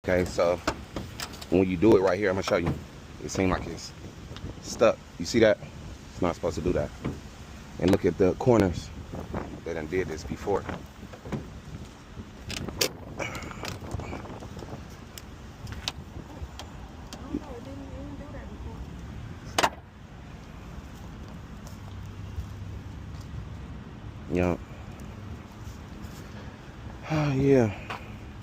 Okay, so when you do it right here, I'm gonna show you. It seems like it's stuck. You see that? It's not supposed to do that. And look at the corners. They done did this before. Yeah. Yeah.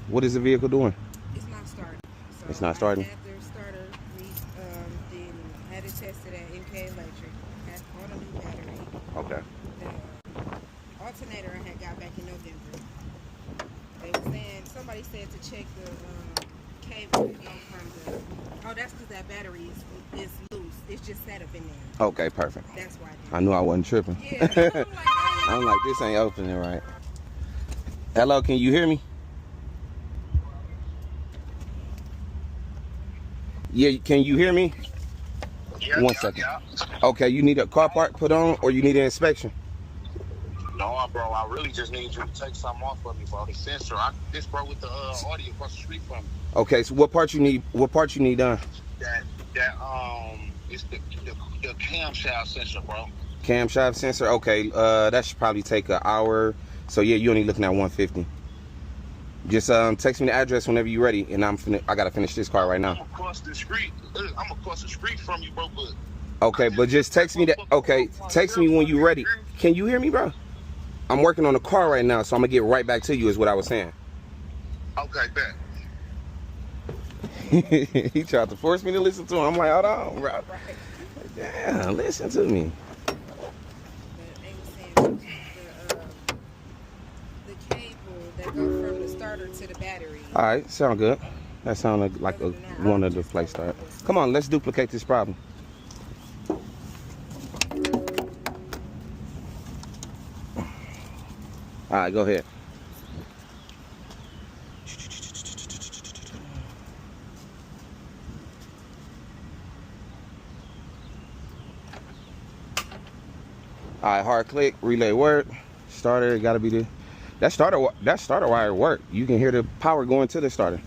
What is the vehicle doing? It's not starting. So It's not starting? I had the starter, then had it tested at MK Electric. Had bought a new battery. Okay. The alternator I had got back in November. They were saying, somebody said to check the cable that go from the, oh, that's because that battery is loose. It's just set up in there. Okay, perfect. That's why I knew I wasn't tripping. Yeah. I'm like, this ain't opening right. Hello, can you hear me? Yeah, can you hear me? Yeah, 1 second. Okay, you need a car part put on or you need an inspection? No, bro, I really just need you to take something off for me, bro. The sensor, this bro with the audio across the street from me. Okay, so what part you need? What part you need done? It's the camshaft sensor, bro. Camshaft sensor. Okay, that should probably take an hour. So yeah, you only looking at 150. Just text me the address whenever you're ready, and I gotta finish this car right now. I'm across the street. I'm across the street from you, bro. But okay, but just text me that. Okay, text me when you're ready. Can you hear me, bro? I'm working on the car right now, so I'm gonna get right back to you. Is what I was saying. Okay, bet. He tried to force me to listen to him. I'm like, hold on, bro. Damn, listen to me. They were saying the cable that go from the starter to the battery. All right, sound good. That sounded like one of the place start. Come on, let's duplicate this problem. All right, go ahead. All right, hard click, relay work, starter. It gotta be the that starter wire work. You can hear the power going to the starter.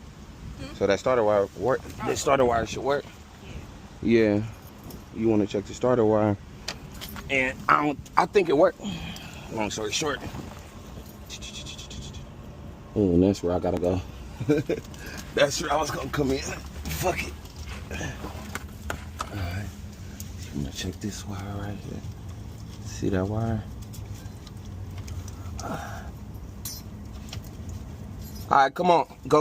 So that starter wire work. The starter wire should work. Yeah, you want to check the starter wire, and I think it worked. Long story short. Oh, and that's where I gotta go. That's where I was gonna come in. Fuck it. All right, I'm gonna check this wire right here. See that wire? All right, come on, go.